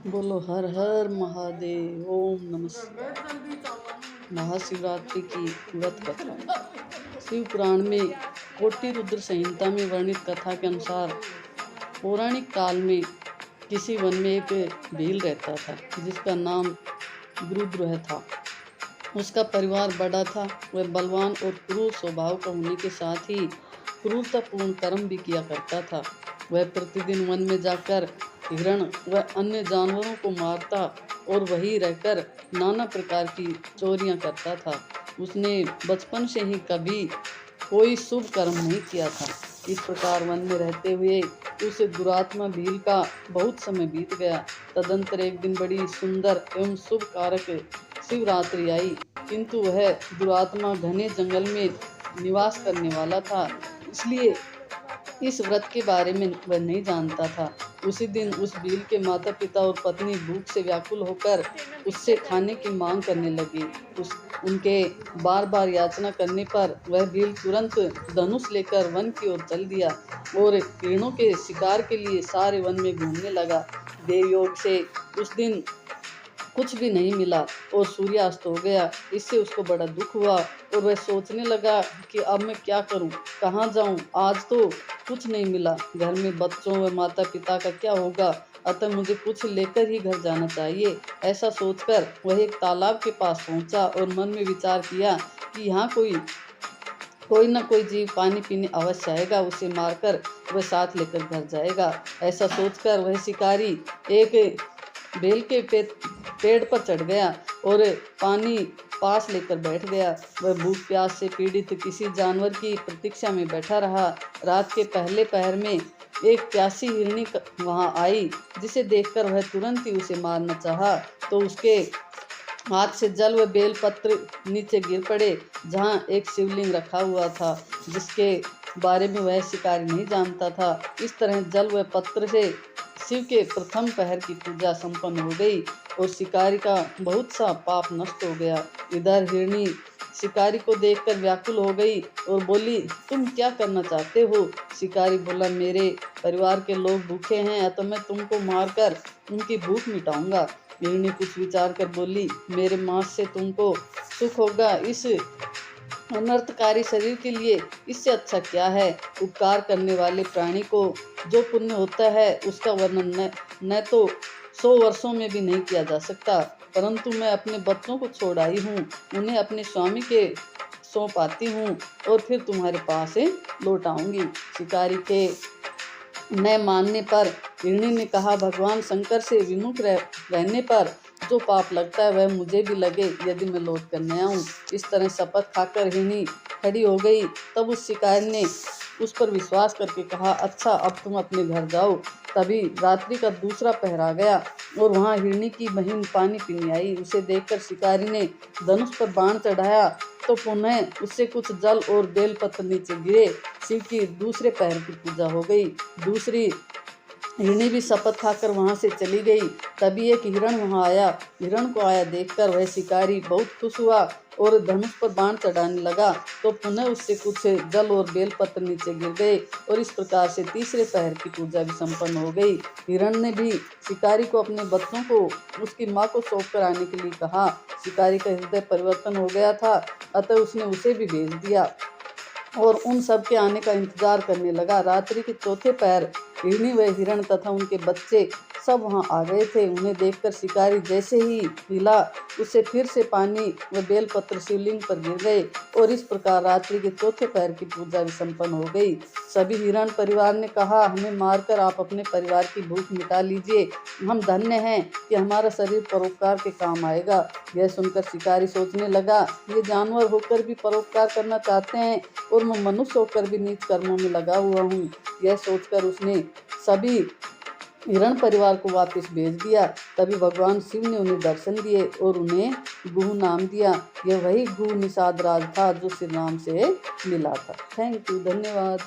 बोलो हर हर महादेव। ओम नमः। महाशिवरात्रि की व्रत कथा। शिव पुराण में कोटि रुद्र संहिता में वर्णित कथा के अनुसार पौराणिक काल में किसी वन में एक भील रहता था जिसका नाम गुरुद्रोह था। उसका परिवार बड़ा था। वह बलवान और क्रूर स्वभाव का होने के साथ ही क्रूरतापूर्ण कर्म भी किया करता था। वह प्रतिदिन वन में जाकर हिरण व अन्य जानवरों को मारता और वहीं रहकर नाना प्रकार की चोरियां करता था। उसने बचपन से ही कभी कोई शुभ कर्म नहीं किया था। इस प्रकार वन में रहते हुए उस दुरात्मा भील का बहुत समय बीत गया। तदंतर एक दिन बड़ी सुंदर एवं शुभ कारक शिवरात्रि आई, किंतु वह दुरात्मा घने जंगल में निवास करने वाला था, इसलिए इस व्रत के बारे में वह नहीं जानता था। उसी दिन उस भील के माता पिता और पत्नी भूख से व्याकुल होकर उससे खाने की मांग करने लगी। उनके बार बार याचना करने पर वह भील तुरंत धनुष लेकर वन की ओर चल दिया और हिरणों के शिकार के लिए सारे वन में घूमने लगा। देवयोग से उस दिन कुछ भी नहीं मिला और सूर्यास्त हो गया। इससे उसको बड़ा दुख हुआ और वह सोचने लगा कि अब मैं क्या करूं, कहाँ जाऊं, आज तो कुछ नहीं मिला। घर में बच्चों व माता पिता का क्या होगा, अतः मुझे कुछ लेकर ही घर जाना चाहिए। ऐसा सोचकर वह एक तालाब के पास पहुंचा और मन में विचार किया कि यहाँ कोई न कोई जीव पानी पीने अवश्य आएगा, उसे मारकर वह साथ लेकर घर जाएगा। ऐसा सोचकर वह शिकारी एक बेल के पेड़ पर चढ़ गया और पानी पास लेकर बैठ गया। वह भूख प्यास से पीड़ित किसी जानवर की प्रतीक्षा में बैठा रहा। रात के पहले पहर में एक प्यासी हिरनी वहां आई, जिसे देखकर वह तुरंत ही उसे मारना चाहा, तो उसके हाथ से जल व बेल पत्र नीचे गिर पड़े, जहां एक शिवलिंग रखा हुआ था जिसके बारे में वह शिकारी नहीं जानता था। इस तरह जल व पत्र से शिव के प्रथम पहर की पूजा संपन्न हो गई और शिकारी का बहुत सा पाप नष्ट हो गया। इधर हिरनी शिकारी को देखकर व्याकुल हो गई और बोली, तुम क्या करना चाहते हो? शिकारी बोला, मेरे परिवार के लोग भूखे हैं, अतः मैं तुमको मारकर उनकी भूख मिटाऊंगा। हिरनी कुछ विचार कर बोली, मेरे मांस से तुमको सुख होगा, इस अनर्थकारी शरीर के लिए इससे अच्छा क्या है? उपकार करने वाले प्राणी को जो पुण्य होता है उसका वर्णन न तो 100 वर्षों में भी नहीं किया जा सकता, परंतु मैं अपने बच्चों को छोड़ आई हूँ, उन्हें अपने स्वामी के सौंप आती हूँ और फिर तुम्हारे पास लौट आऊंगी। शिकारी के न मानने पर हिरणी ने कहा, भगवान शंकर से विमुख रहने पर जो पाप लगता है वह मुझे भी लगे, यदि मैं लौट कर न आऊं। इस तरह शपथ खाकर हिरणी खड़ी हो गई। तब उस शिकारी ने उस पर विश्वास करके कहा, अच्छा अब तुम अपने घर जाओ। तभी रात्रि का दूसरा पहर आ गया और वहां हिरणी की बहन पानी पीने आई। उसे देखकर शिकारी ने धनुष पर बाण चढ़ाया तो पुनः उससे कुछ जल और बेलपत्र नीचे गिरे। शिव की दूसरे पहर की पूजा हो गई। दूसरी हिरणी भी शपथ खाकर वहां से चली गई। तभी एक हिरण वहां आया। हिरण को आया देखकर वह शिकारी बहुत खुश हुआ और धनुष पर बाण चढ़ाने लगा, तो पुनः उससे कुछ जल और बेलपत्र नीचे गिर गए और इस प्रकार से तीसरे पहर की पूजा भी संपन्न हो गई। हिरण ने भी शिकारी को अपने बच्चों को उसकी माँ को सौंप कर आने के लिए कहा। शिकारी का हृदय परिवर्तन हो गया था, अतः उसने उसे भी भेज दिया और उन सब के आने का इंतजार करने लगा। रात्रि के चौथे पहर हिरणी व हिरण तथा उनके बच्चे सब वहां आ गए थे। उन्हें देखकर शिकारी जैसे ही हिला, उससे फिर से पानी व बेलपत्र शिवलिंग पर गिर गए और इस प्रकार रात्रि के चौथे पहर की पूजा भी संपन्न हो गई। सभी हिरण परिवार ने कहा, हमें मारकर आप अपने परिवार की भूख मिटा लीजिए, हम धन्य हैं कि हमारा शरीर परोपकार के काम आएगा। यह सुनकर शिकारी सोचने लगा, ये जानवर होकर भी परोपकार करना चाहते हैं और मैं मनुष्य होकर भी नीच कर्मों में लगा हुआ हूँ। यह सोचकर उसने सभी हिरण परिवार को वापस भेज दिया। तभी भगवान शिव ने उन्हें दर्शन दिए और उन्हें गुह नाम दिया। यह वही गुह निषाद राज था जो श्री राम से मिला था। थैंक यू, धन्यवाद।